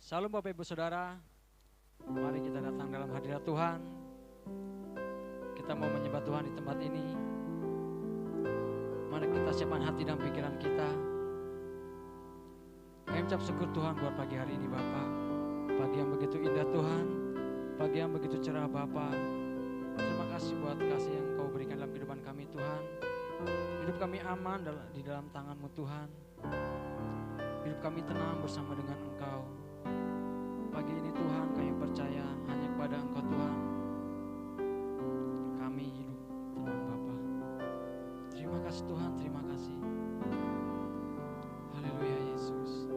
Salam Bapak Ibu Saudara, mari kita datang dalam hadirat Tuhan. Kita mau menyembah Tuhan di tempat ini. Mari kita siapkan hati dan pikiran kita. Kami ucap syukur Tuhan buat pagi hari ini Bapak. Pagi yang begitu indah Tuhan, pagi yang begitu cerah Bapak. Terima kasih buat kasih yang Kau berikan dalam kehidupan kami Tuhan. Hidup kami aman di dalam tangan-Mu Tuhan. Hidup kami tenang bersama dengan Engkau. Pagi ini Tuhan kami percaya hanya kepada Engkau Tuhan. Kami hidup tenang Bapa. Terima kasih Tuhan, terima kasih. Haleluya Yesus.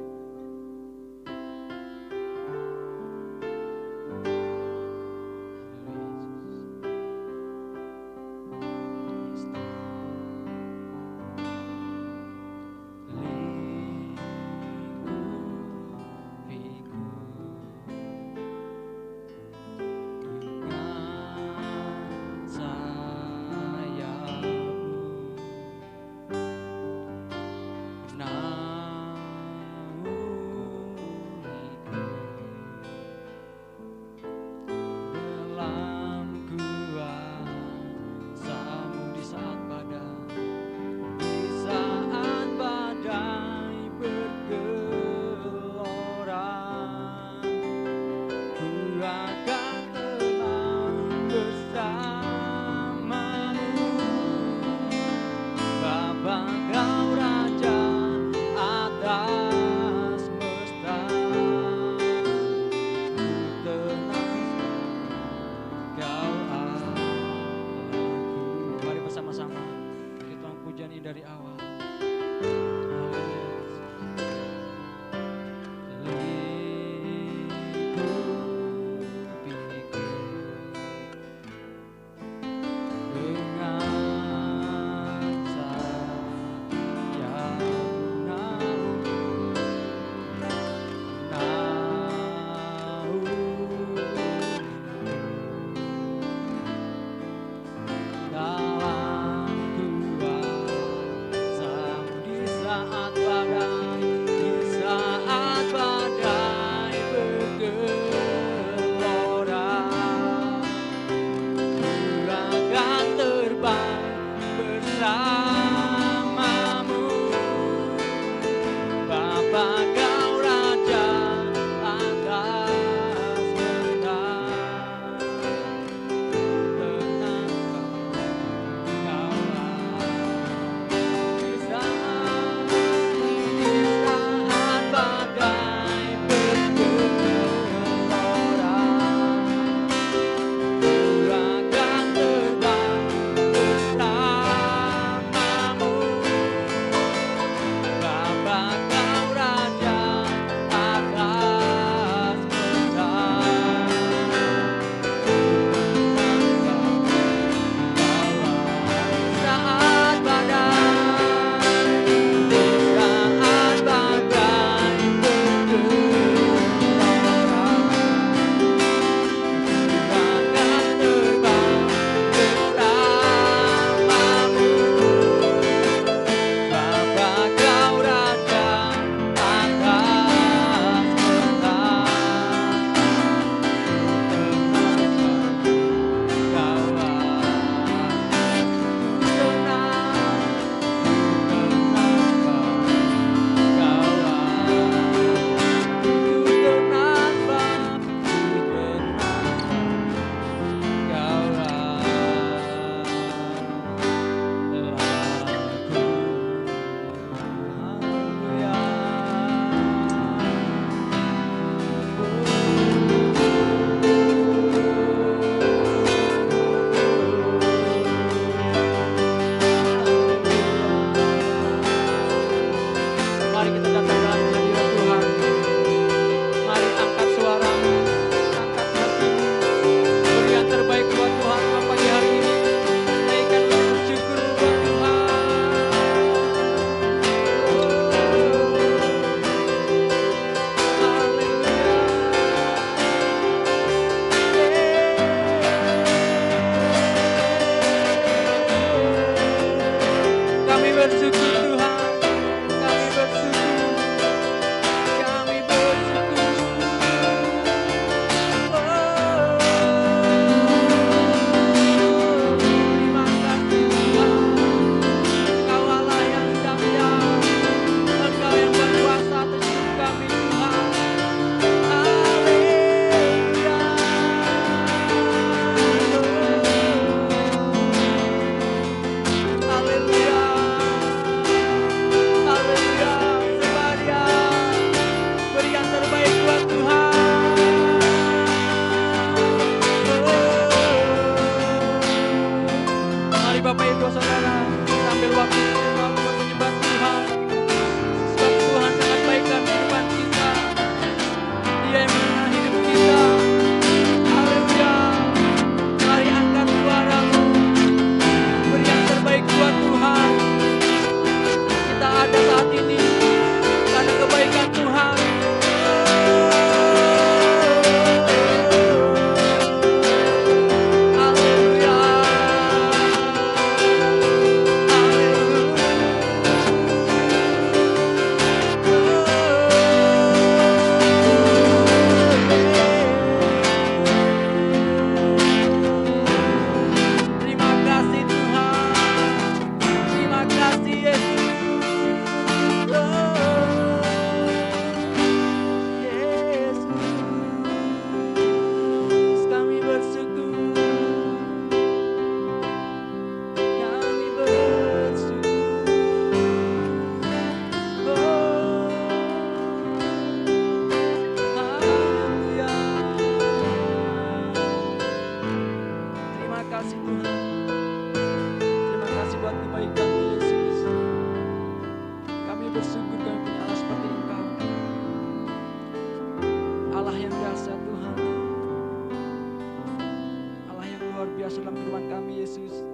Allah yang dahsyat Tuhan, Allah yang luar biasa dalam kehidupan kami Yesus.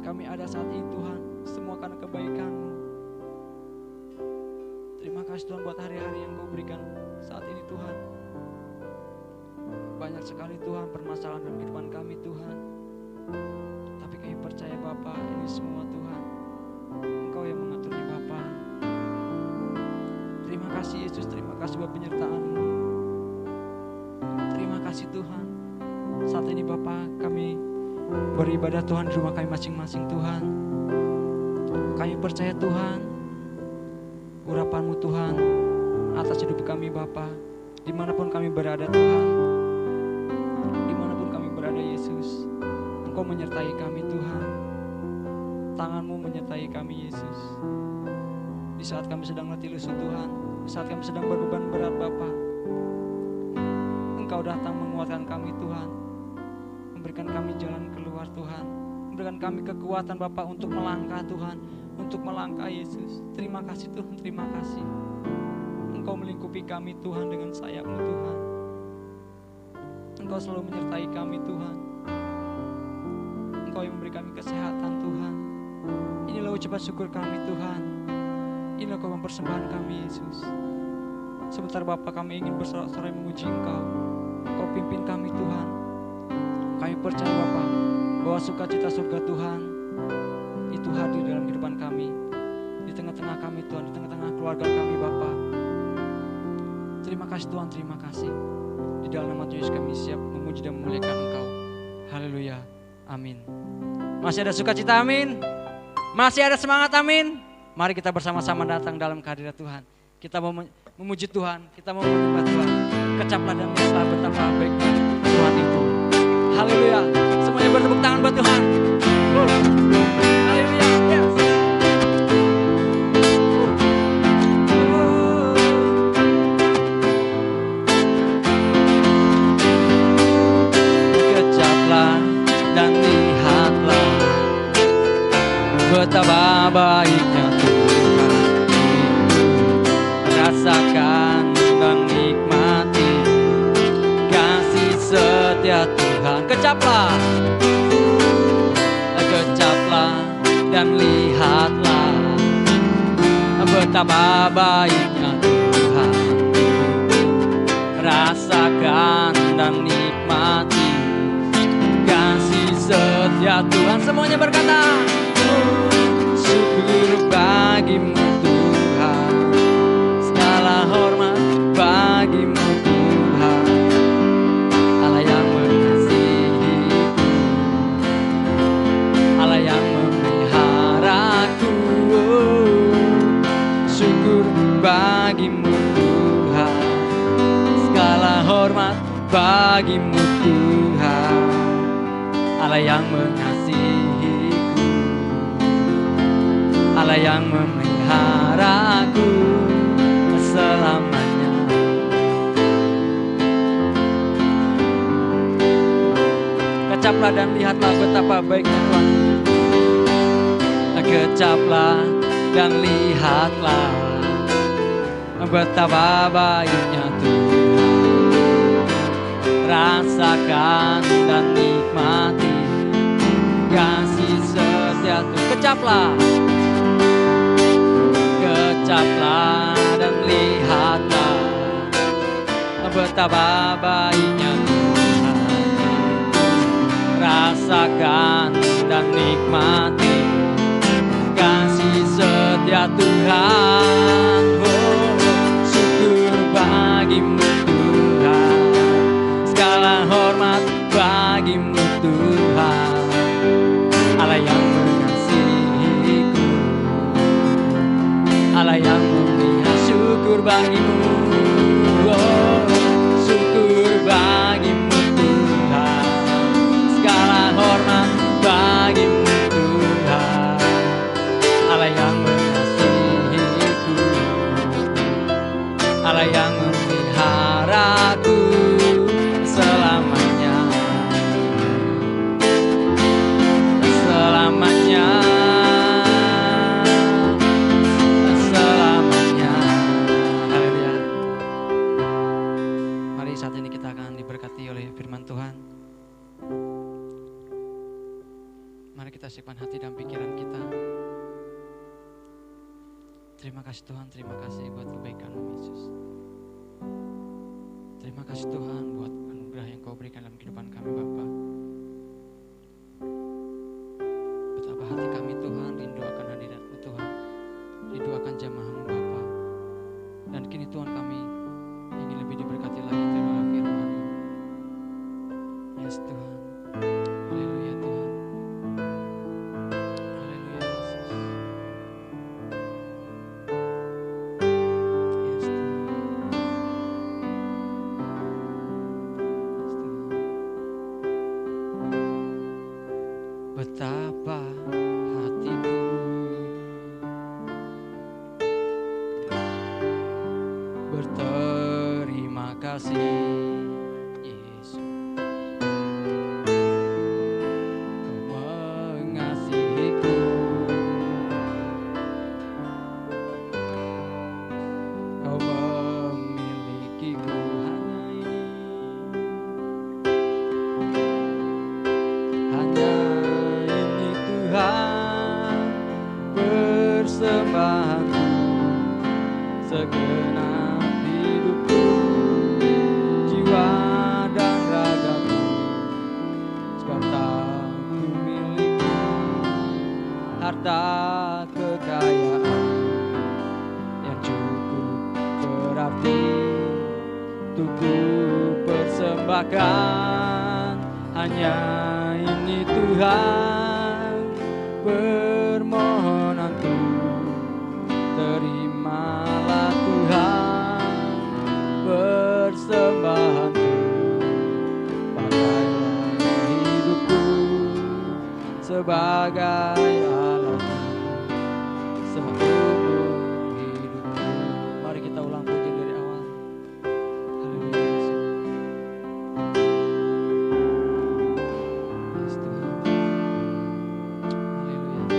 Kami ada saat ini Tuhan, semua karena kebaikan-Mu. Terima kasih Tuhan buat hari-hari yang Kau berikan saat ini Tuhan. Banyak sekali Tuhan permasalahan dalam kehidupan kami Tuhan, tapi kami percaya Bapa, ini semua Tuhan Engkau yang mengaturnya Bapa. Terima kasih Yesus, terima kasih buat penyertaan-Mu. Terima kasih Tuhan. Saat ini Bapa, kami beribadah Tuhan di rumah kami masing-masing Tuhan. Kami percaya Tuhan, urapan-Mu Tuhan atas hidup kami Bapa. Dimanapun kami berada Tuhan, dimanapun kami berada Yesus, Engkau menyertai kami Tuhan. Tangan-Mu menyertai kami Yesus. Di saat kami sedang letih lesu Tuhan, di saat kami sedang berbeban berat Bapa, Engkau datang menguatkan kami Tuhan, memberikan kami jalan keluar Tuhan, memberikan kami kekuatan Bapa untuk melangkah Tuhan, untuk melangkah Yesus. Terima kasih Tuhan, terima kasih. Engkau melingkupi kami Tuhan dengan sayap-Mu Tuhan. Engkau selalu menyertai kami Tuhan. Engkau yang memberi kami kesehatan Tuhan. Inilah ucapan syukur kami Tuhan. Inilah Kau mempersembahkan kami Yesus. Sebentar Bapa, kami ingin bersorak-sorai memuji Engkau. Kau pimpin kami Tuhan. Kami percaya Bapa, bahwa sukacita surga Tuhan itu hadir dalam kehidupan kami, di tengah-tengah kami Tuhan, di tengah-tengah keluarga kami Bapa. Terima kasih Tuhan, terima kasih. Di dalam nama Yesus kami siap memuji dan memuliakan Engkau. Haleluya, amin. Masih ada sukacita, amin. Masih ada semangat, amin. Mari kita bersama-sama datang dalam kehadirat Tuhan. Kita mau memuji Tuhan, kita mau menyembah Tuhan. Kecaplah dan lihatlah betapa baik Tuhan itu. Haleluya, semuanya bertepuk tangan buat Tuhan. Haleluya, yes. Kecaplah dan lihatlah betapa baiknya Tuhan. Rasakan dan nikmati kasih setia Tuhan. Kecaplah, kecaplah dan lihatlah betapa baiknya Tuhan. Rasakan dan nikmati kasih setia Tuhan. Semuanya berkata, syukur bagimu Tuhan, segala hormat bagimu Tuhan, Allah yang mengasihiku, Allah yang memeliharaku. Syukur bagimu Tuhan, segala hormat bagimu Tuhan, Allah yang mengasihiku, Allah yang memeliharaku selamanya. Kecaplah dan lihatlah betapa baiknya Tuhan. Kecaplah dan lihatlah betapa baiknya Tuhan. Rasakan dan nikmati kasih setia Tuhan. Kecaplah, kecaplah dan lihatlah betapa baiknya Tuhan. Rasakan dan nikmati kasih setia Tuhan. Oh, syukur bagimu Tuhan, segala hormat bagimu Tuhan, Allah yang mengasihiku, Allah yang memberi. Syukur bagimu, oh, syukur bagimu Tuhan, segala hormat bagimu Tuhan, Allah yang mengasihiku, Allah yang memeliharaku selamanya, selamanya, selamanya. Haleluya. bersihkan hati dan pikiran kita. Terima kasih Tuhan, terima kasih buat kebaikan-Mu Yesus. Terima kasih Tuhan buat anugerah yang Kau berikan dalam kehidupan kami Bapa. Betapa hati kami Tuhan rindu akan hadirat-Mu Tuhan, rindu akan jamaah-Mu Bapa. Dan kini Tuhan kami ingin lebih diberkati lagi oleh firman-Mu. Yes Tuhan. Haleluya Tuhan. Haleluya Yesus. Yes Tuhan. Betapa hatiku berterima kasih Yesus, Kau mengasihiku, Kau memilikiku hanya ini. Hanya ini Tuhan persembahanku, segenap hidupku, jiwa dan ragaku, sebab tak ku miliki harta kekayaan yang cukup berarti untuk ku persembahkan. Hanya ini Tuhan permohonanku, terimalah Tuhan persembahanku, pakailah hidupku sebagai alatmu seumur hidupku. Mari kita ulang pujian dari awal. Haleluya Yesus. Yes, Tuhan. Haleluya.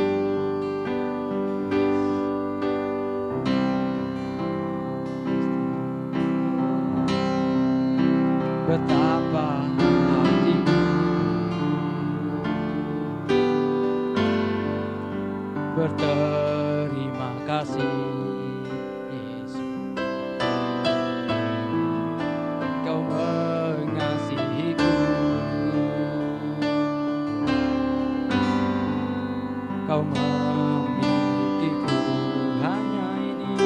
Betapa hatiku berterima kasih Yesus, Kau mengasihiku, Kau memilikiku. Hanya ini,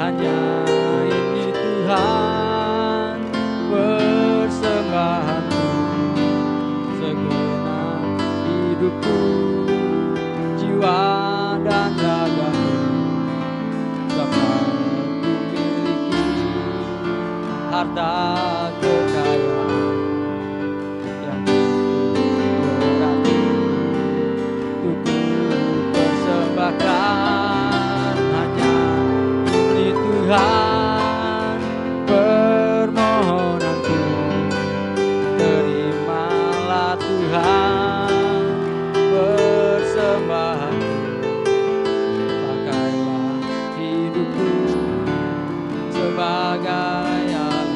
hanya ini Tuhan persembahanku, segenap hidupku, jiwa dan ragaku, sebab ku miliki harta kekayaan yang berarti untuk ku persembahkan. Hanya ini Tuhan permohonanku, terimalah Tuhan persembahanku, pakailah hidupku sebagai alat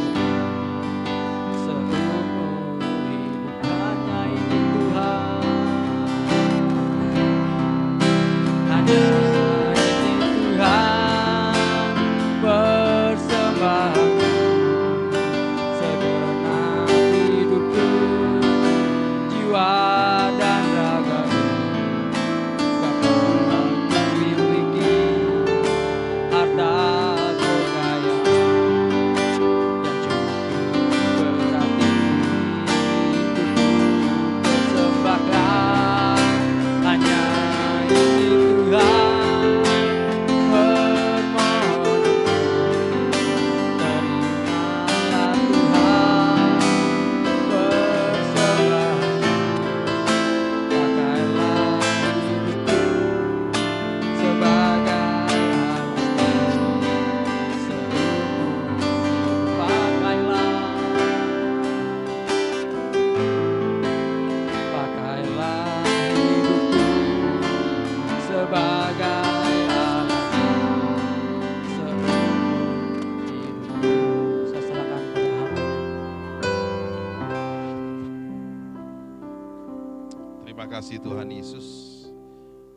kasih Tuhan Yesus.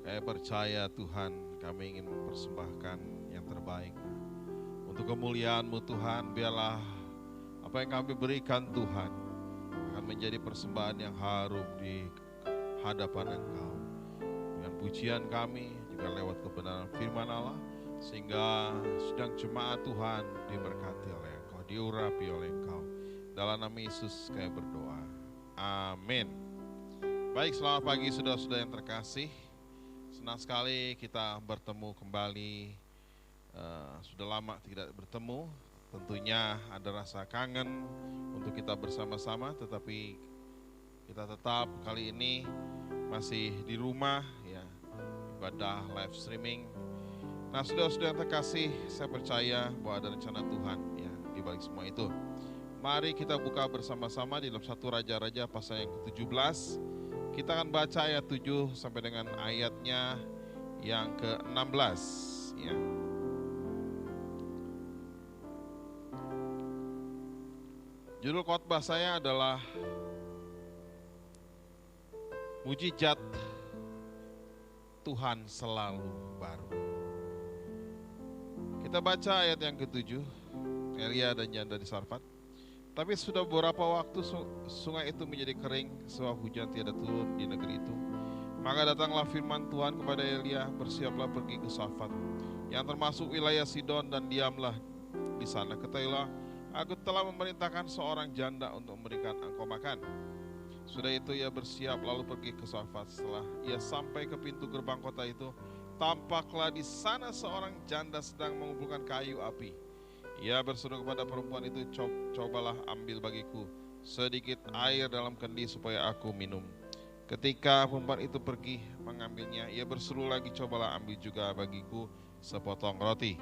Kami percaya Tuhan, kami ingin mempersembahkan yang terbaik untuk kemuliaan-Mu Tuhan. Biarlah apa yang kami berikan Tuhan akan menjadi persembahan yang harum di hadapan Engkau. Dengan pujian kami juga lewat kebenaran firman Allah, sehingga sedang jemaat Tuhan diberkati oleh Engkau, diurapi oleh Engkau. Dalam nama Yesus kami berdoa. Amin. Baik, selamat pagi saudara-saudara yang terkasih. Senang sekali kita bertemu kembali. Sudah lama tidak bertemu. Tentunya ada rasa kangen untuk kita bersama-sama, tetapi kita tetap kali ini masih di rumah ya, ibadah live streaming. Nah, saudara-saudara yang terkasih, saya percaya bahwa ada rencana Tuhan ya di balik semua itu. Mari kita buka bersama-sama di dalam 1 Raja-Raja pasal yang ke-17. Kita akan baca ayat 7 sampai dengan ayatnya yang ke-16 ya. Judul khotbah saya adalah Mujizat Tuhan Selalu Baru. Kita baca ayat yang ke-7, Elia dan janda di Sarfat. Tapi sudah beberapa waktu sungai itu menjadi kering, sebab hujan tiada turun di negeri itu. Maka datanglah firman Tuhan kepada Elia, bersiaplah pergi ke Sarfat, yang termasuk wilayah Sidon, dan diamlah di sana. Ketahuilah, aku telah memerintahkan seorang janda untuk memberikan engkau makan. Sudah itu ia bersiap lalu pergi ke Sarfat. Setelah ia sampai ke pintu gerbang kota itu, tampaklah di sana seorang janda sedang mengumpulkan kayu api. Ia berseru kepada perempuan itu, cobalah ambil bagiku sedikit air dalam kendi supaya aku minum. Ketika perempuan itu pergi mengambilnya, ia berseru lagi, cobalah ambil juga bagiku sepotong roti.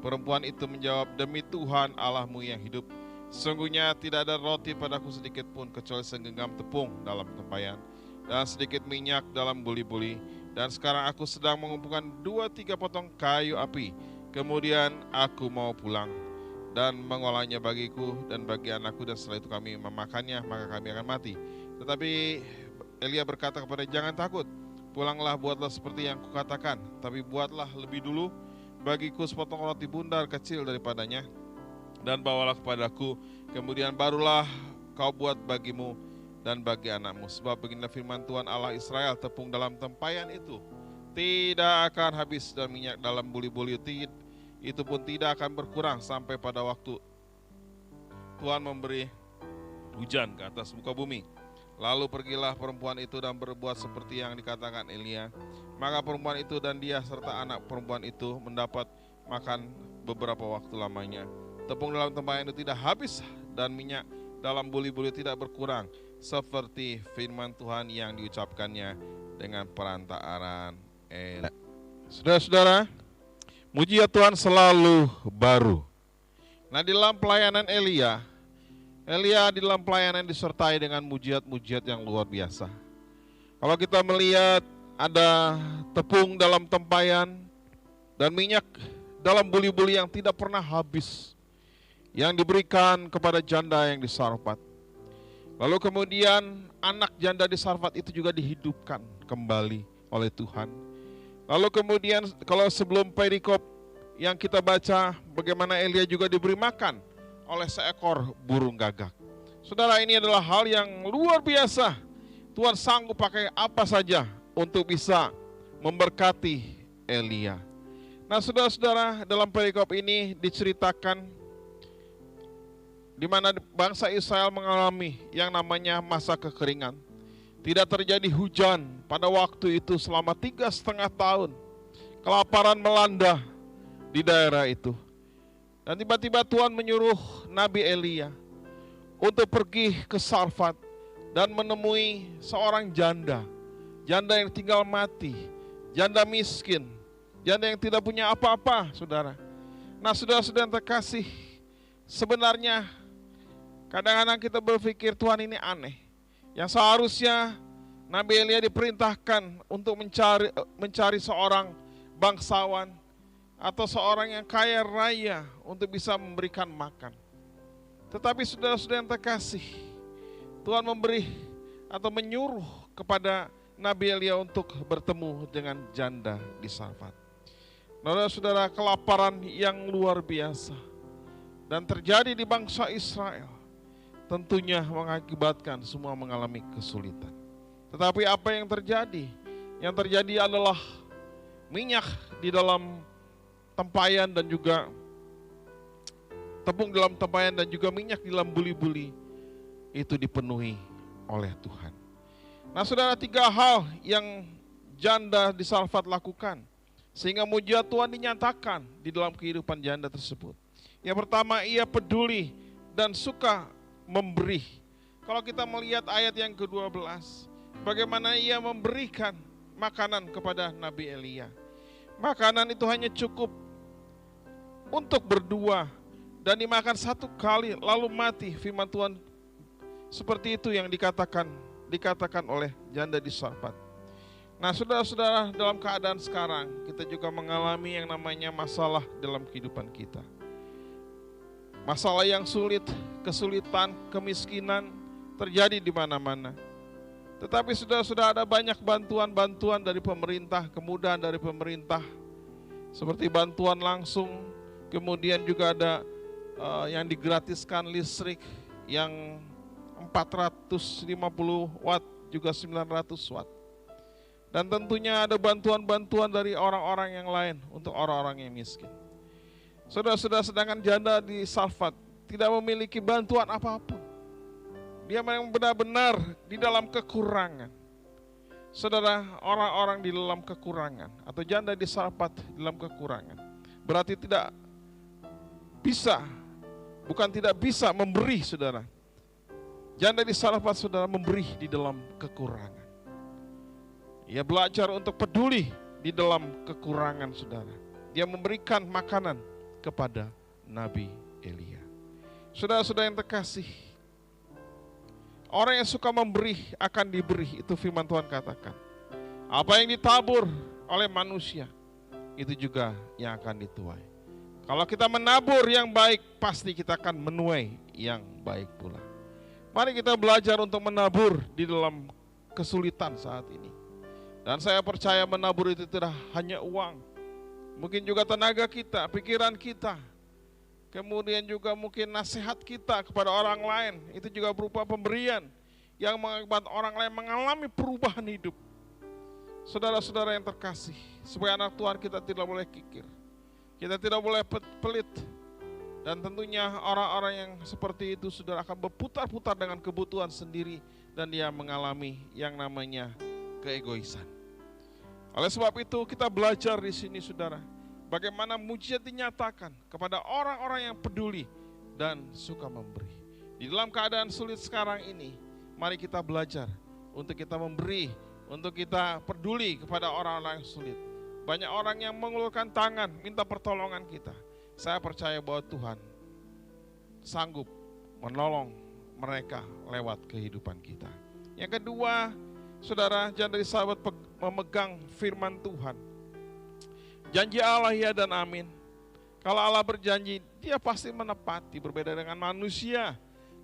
Perempuan itu menjawab, demi Tuhan Allahmu yang hidup, sesungguhnya tidak ada roti padaku sedikit pun kecuali segenggam tepung dalam tempayan dan sedikit minyak dalam buli-buli. Dan sekarang aku sedang mengumpulkan 2-3 potong kayu api. Kemudian aku mau pulang dan mengolahnya bagiku dan bagi anakku, dan setelah itu kami memakannya, maka kami akan mati. Tetapi Elia berkata kepada, jangan takut, pulanglah, buatlah seperti yang kukatakan, tapi buatlah lebih dulu bagiku sepotong roti bundar kecil daripadanya, dan bawalah kepadaku, kemudian barulah kau buat bagimu dan bagi anakmu. Sebab beginilah firman Tuhan Allah Israel, tepung dalam tempayan itu tidak akan habis, dan minyak dalam buli-buli itu pun tidak akan berkurang sampai pada waktu Tuhan memberi hujan ke atas muka bumi. Lalu pergilah perempuan itu dan berbuat seperti yang dikatakan Elia. Maka perempuan itu dan dia serta anak perempuan itu mendapat makan beberapa waktu lamanya. Tepung dalam tempayan itu tidak habis dan minyak dalam buli-buli tidak berkurang, seperti firman Tuhan yang diucapkannya dengan perantaraan Elia. Saudara-saudara, mujizat Tuhan selalu baru. Nah, di dalam pelayanan Elia di dalam pelayanan disertai dengan mujizat-mujizat yang luar biasa. Kalau kita melihat ada tepung dalam tempayan dan minyak dalam buli-buli yang tidak pernah habis, yang diberikan kepada janda yang di Sarfat. Lalu kemudian anak janda di Sarfat itu juga dihidupkan kembali oleh Tuhan. Lalu kemudian kalau sebelum perikop yang kita baca, bagaimana Elia juga diberi makan oleh seekor burung gagak. Saudara, ini adalah hal yang luar biasa. Tuhan sanggup pakai apa saja untuk bisa memberkati Elia. Nah, saudara-saudara, dalam perikop ini diceritakan di mana bangsa Israel mengalami yang namanya masa kekeringan. Tidak terjadi hujan pada waktu itu selama 3,5 tahun. Kelaparan melanda di daerah itu. Dan tiba-tiba Tuhan menyuruh Nabi Elia untuk pergi ke Sarfat dan menemui seorang janda. Janda yang tinggal mati, janda miskin, janda yang tidak punya apa-apa, saudara. Nah, saudara-saudara yang terkasih, sebenarnya kadang-kadang kita berpikir Tuhan ini aneh. Yang seharusnya Nabi Elia diperintahkan untuk mencari seorang bangsawan atau seorang yang kaya raya untuk bisa memberikan makan. Tetapi saudara-saudara yang terkasih, Tuhan memberi atau menyuruh kepada Nabi Elia untuk bertemu dengan janda di Sarfat. Saudara-saudara, kelaparan yang luar biasa dan terjadi di bangsa Israel tentunya mengakibatkan semua mengalami kesulitan. Tetapi apa yang terjadi? Yang terjadi adalah minyak di dalam tempayan dan juga tepung dalam tempayan dan juga minyak di dalam buli-buli itu dipenuhi oleh Tuhan. Nah, saudara, 3 hal yang janda di Sarfat lakukan sehingga mujizat Tuhan dinyatakan di dalam kehidupan janda tersebut. Yang pertama, ia peduli dan suka memberi. Kalau kita melihat ayat yang ke-12, bagaimana ia memberikan makanan kepada Nabi Elia. Makanan itu hanya cukup untuk berdua dan dimakan 1 kali lalu mati. Firman Tuhan seperti itu yang dikatakan oleh janda di Sarfat. Nah, saudara-saudara, dalam keadaan sekarang kita juga mengalami yang namanya masalah dalam kehidupan kita. Masalah yang sulit, kesulitan, kemiskinan terjadi di mana-mana. Tetapi sudah ada banyak bantuan-bantuan dari pemerintah, kemudahan dari pemerintah, seperti bantuan langsung, kemudian juga ada yang digratiskan listrik yang 450 watt juga 900 watt. Dan tentunya ada bantuan-bantuan dari orang-orang yang lain untuk orang-orang yang miskin. Saudara-saudara, sedangkan janda di Sarfat tidak memiliki bantuan apapun. Dia memang benar-benar di dalam kekurangan. Saudara, orang-orang di dalam kekurangan atau janda di Sarfat di dalam kekurangan berarti tidak bisa memberi, saudara. Janda di Sarfat, saudara, memberi di dalam kekurangan. Ia belajar untuk peduli di dalam kekurangan, saudara. Dia memberikan makanan kepada Nabi Elia. Saudara-saudara yang terkasih, orang yang suka memberi akan diberi, itu firman Tuhan katakan. Apa yang ditabur oleh manusia, itu juga yang akan dituai. Kalau kita menabur yang baik, pasti kita akan menuai yang baik pula. Mari kita belajar untuk menabur di dalam kesulitan saat ini. Dan saya percaya menabur itu tidak hanya uang, mungkin juga tenaga kita, pikiran kita, kemudian juga mungkin nasihat kita kepada orang lain. Itu juga berupa pemberian yang mengakibatkan orang lain mengalami perubahan hidup. Saudara-saudara yang terkasih, sebagai anak Tuhan kita tidak boleh kikir, kita tidak boleh pelit. Dan tentunya orang-orang yang seperti itu saudara akan berputar-putar dengan kebutuhan sendiri dan dia mengalami yang namanya keegoisan. Oleh sebab itu kita belajar di sini, saudara, bagaimana mujizat dinyatakan kepada orang-orang yang peduli dan suka memberi. Di dalam keadaan sulit sekarang ini, mari kita belajar untuk kita memberi, untuk kita peduli kepada orang-orang yang sulit. Banyak orang yang mengulurkan tangan minta pertolongan kita. Saya percaya bahwa Tuhan sanggup menolong mereka lewat kehidupan kita. Yang kedua, saudara, janda di Sarfat memegang firman Tuhan. Janji Allah ya dan amin. Kalau Allah berjanji, dia pasti menepati, berbeda dengan manusia.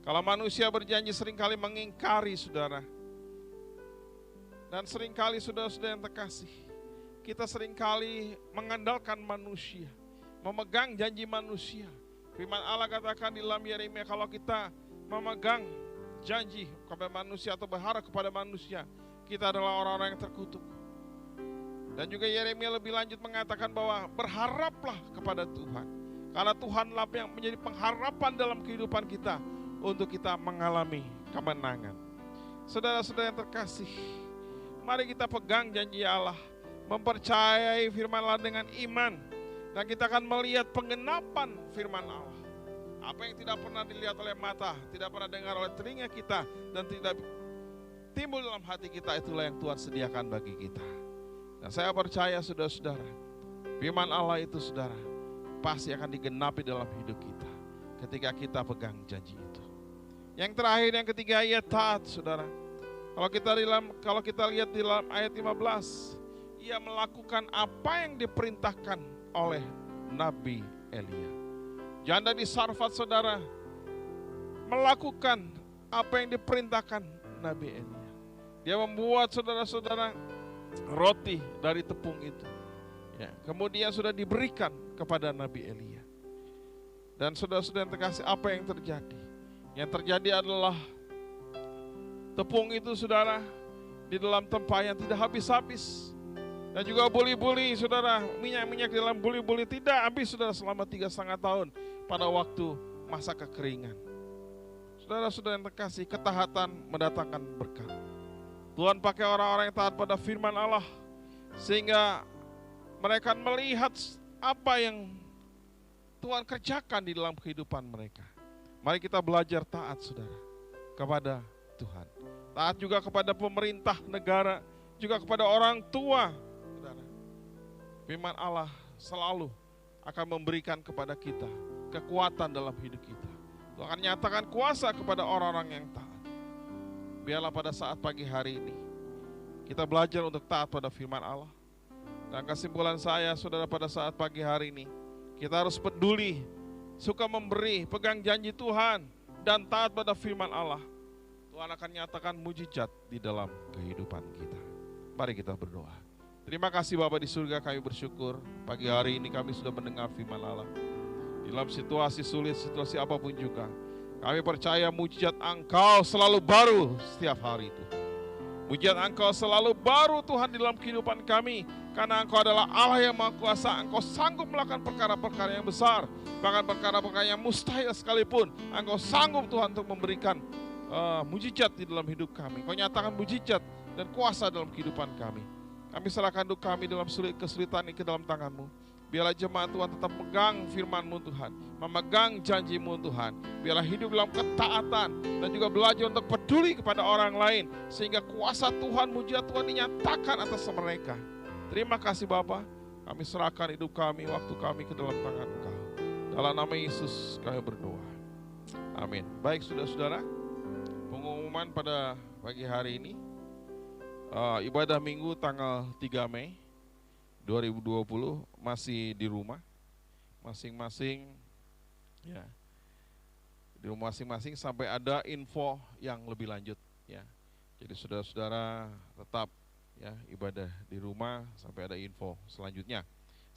Kalau manusia berjanji seringkali mengingkari, saudara. Dan seringkali, saudara-saudara yang terkasih, kita seringkali mengandalkan manusia, memegang janji manusia. Firman Allah katakan di dalam Yeremia, kalau kita memegang janji kepada manusia atau berharap kepada manusia, kita adalah orang-orang yang terkutuk. Dan juga Yeremia lebih lanjut mengatakan bahwa berharaplah kepada Tuhan, karena Tuhanlah yang menjadi pengharapan dalam kehidupan kita untuk kita mengalami kemenangan. Saudara-saudara yang terkasih, mari kita pegang janji Allah, mempercayai firman Allah dengan iman, dan kita akan melihat penggenapan firman Allah. Apa yang tidak pernah dilihat oleh mata, tidak pernah dengar oleh telinga kita, dan tidak timbul dalam hati kita, itulah yang Tuhan sediakan bagi kita. Dan saya percaya, saudara-saudara, firman Allah itu, saudara, pasti akan digenapi dalam hidup kita ketika kita pegang janji itu. Yang terakhir, yang ketiga, ia taat, saudara. Kalau kita lihat di dalam ayat 15, ia melakukan apa yang diperintahkan oleh Nabi Elia. Janda di Sarfat, saudara, melakukan apa yang diperintahkan Nabi Elia. Dia membuat saudara-saudara roti dari tepung itu. Ya, kemudian sudah diberikan kepada Nabi Elia. Dan saudara-saudara yang terkasih, apa yang terjadi? Yang terjadi adalah tepung itu, saudara, di dalam tempayan tidak habis-habis. Dan juga buli-buli, saudara, minyak-minyak di dalam buli-buli tidak habis, saudara, selama 3,5 tahun pada waktu masa kekeringan. Saudara-saudara yang terkasih, ketaatan mendatangkan berkat. Tuhan pakai orang-orang yang taat pada firman Allah, sehingga mereka melihat apa yang Tuhan kerjakan di dalam kehidupan mereka. Mari kita belajar taat, saudara, kepada Tuhan. Taat juga kepada pemerintah negara, juga kepada orang tua, saudara. Firman Allah selalu akan memberikan kepada kita kekuatan dalam hidup kita. Tuhan akan nyatakan kuasa kepada orang-orang yang taat. Biarlah pada saat pagi hari ini kita belajar untuk taat pada firman Allah. Dan kesimpulan saya, saudara, pada saat pagi hari ini kita harus peduli, suka memberi, pegang janji Tuhan, dan taat pada firman Allah. Tuhan akan nyatakan mujizat di dalam kehidupan kita. Mari kita berdoa. Terima kasih Bapa di surga, kami bersyukur pagi hari ini kami sudah mendengar firman Allah. Di dalam situasi sulit, situasi apapun juga, kami percaya mujizat Engkau selalu baru setiap hari itu. Mujizat Engkau selalu baru Tuhan di dalam kehidupan kami. Karena Engkau adalah Allah yang Maha Kuasa. Engkau sanggup melakukan perkara-perkara yang besar. Bahkan perkara-perkara yang mustahil sekalipun. Engkau sanggup Tuhan untuk memberikan mujizat di dalam hidup kami. Engkau nyatakan mujizat dan kuasa dalam kehidupan kami. Kami serahkan hidup kami dalam kesulitan ini ke dalam tangan-Mu. Biarlah jemaat Tuhan tetap memegang firman-Mu Tuhan, memegang janji-Mu Tuhan. Biarlah hidup dalam ketaatan dan juga belajar untuk peduli kepada orang lain, sehingga kuasa Tuhan, mujizat Tuhan dinyatakan atas mereka. Terima kasih Bapa, kami serahkan hidup kami, waktu kami ke dalam tangan Engkau. Dalam nama Yesus kami berdoa. Amin. Baik saudara-saudara, pengumuman pada pagi hari ini, ibadah minggu tanggal 3 Mei 2020 masih di rumah masing-masing, ya, di rumah masing-masing sampai ada info yang lebih lanjut, ya. Jadi saudara-saudara tetap, ya, ibadah di rumah sampai ada info selanjutnya.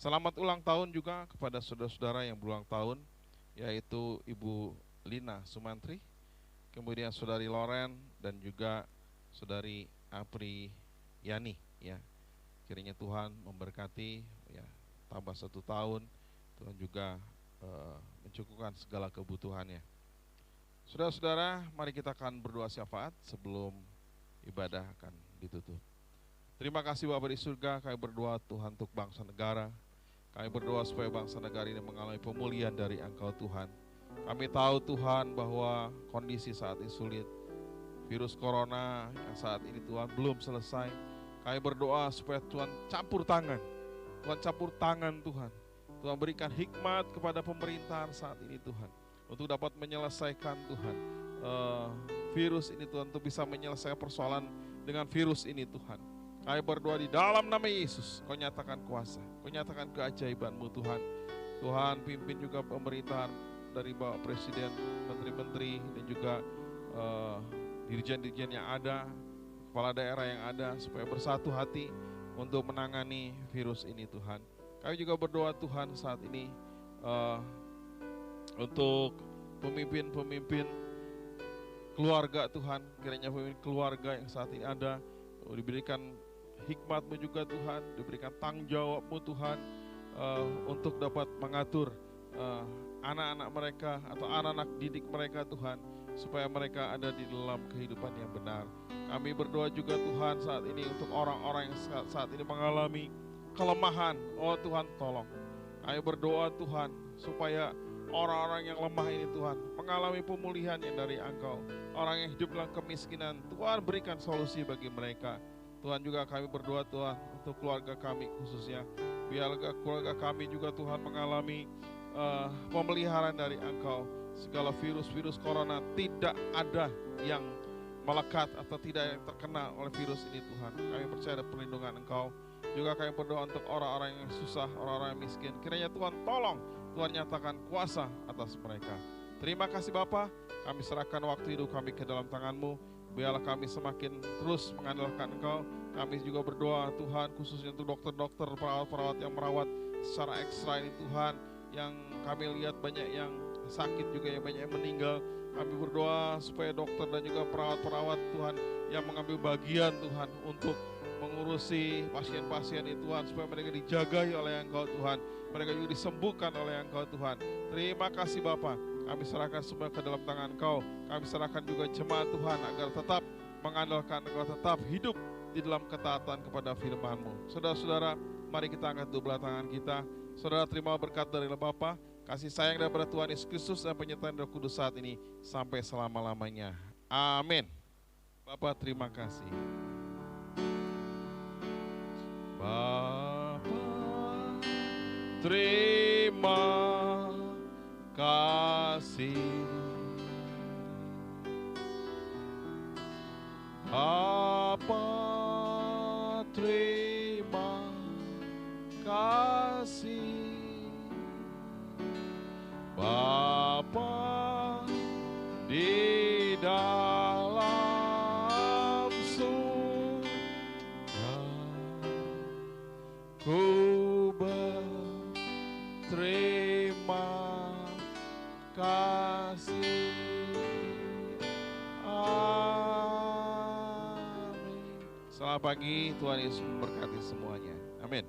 Selamat ulang tahun juga kepada saudara-saudara yang berulang tahun, yaitu Ibu Lina Sumantri, kemudian Saudari Loren, dan juga Saudari Apri Yani, ya. Kiranya Tuhan memberkati, ya, tambah 1 tahun, Tuhan juga mencukupkan segala kebutuhannya. Saudara-saudara, mari kita akan berdoa syafaat sebelum ibadah akan ditutup. Terima kasih Bapa di surga, kami berdoa Tuhan untuk bangsa negara. Kami berdoa supaya bangsa negara ini mengalami pemulihan dari Engkau Tuhan. Kami tahu Tuhan bahwa kondisi saat ini sulit. Virus corona yang saat ini Tuhan belum selesai. Kami berdoa supaya Tuhan campur tangan. Tuhan campur tangan Tuhan. Tuhan berikan hikmat kepada pemerintahan saat ini Tuhan. Untuk dapat menyelesaikan Tuhan virus ini Tuhan. Untuk bisa menyelesaikan persoalan dengan virus ini Tuhan. Kami berdoa di dalam nama Yesus. Kau nyatakan kuasa. Kau nyatakan keajaiban-Mu Tuhan. Tuhan pimpin juga pemerintahan dari Bapak Presiden, menteri-menteri, dan juga dirjen-dirjen yang ada, kepala daerah yang ada, supaya bersatu hati untuk menangani virus ini Tuhan. Kami juga berdoa Tuhan saat ini untuk pemimpin-pemimpin keluarga Tuhan. Kiranya pemimpin keluarga yang saat ini ada diberikan hikmat-Mu juga Tuhan, diberikan tanggung jawab-Mu Tuhan untuk dapat mengatur anak-anak mereka atau anak-anak didik mereka Tuhan, supaya mereka ada di dalam kehidupan yang benar. Kami berdoa juga Tuhan saat ini untuk orang-orang yang saat ini mengalami kelemahan. Oh Tuhan tolong. Kami berdoa Tuhan supaya orang-orang yang lemah ini Tuhan mengalami pemulihan yang dari Engkau. Orang yang hidup dalam kemiskinan, Tuhan berikan solusi bagi mereka. Tuhan juga kami berdoa Tuhan untuk keluarga kami khususnya. Biarlah keluarga kami juga Tuhan mengalami pemeliharaan dari Engkau. Segala virus-virus corona tidak ada yang melekat atau tidak yang terkena oleh virus ini Tuhan. Kami percaya ada perlindungan Engkau. Juga kami berdoa untuk orang-orang yang susah, orang-orang yang miskin. Kiranya Tuhan tolong, Tuhan nyatakan kuasa atas mereka. Terima kasih Bapa, kami serahkan waktu hidup kami ke dalam tangan-Mu. biarlah kami semakin terus mengandalkan Engkau. Kami juga berdoa Tuhan khususnya untuk dokter-dokter, perawat-perawat yang merawat secara ekstra ini Tuhan, yang kami lihat banyak yang sakit juga, yang banyak yang meninggal. Kami berdoa supaya dokter dan juga perawat-perawat Tuhan yang mengambil bagian Tuhan untuk mengurusi pasien-pasien itu Tuhan, supaya mereka dijagai oleh Engkau Tuhan, mereka juga disembuhkan oleh Engkau Tuhan. Terima kasih Bapa, kami serahkan semua ke dalam tangan Engkau. Kami serahkan juga jemaat Tuhan agar tetap mengandalkan Engkau, tetap hidup di dalam ketaatan kepada firman-Mu. Saudara-saudara, mari kita angkat dua belah tangan kita. Saudara terima berkat dari Bapa, kasih sayang daripada Tuhan Yesus Kristus dan penyertaan Roh Kudus saat ini sampai selama-lamanya. Amin. Bapa terima kasih. Bapa terima kasih. Bapa terima kasih. Bapa di dalam surga, ku berterima kasih. Amin. Selamat pagi, Tuhan Yesus memberkati semuanya. Amin.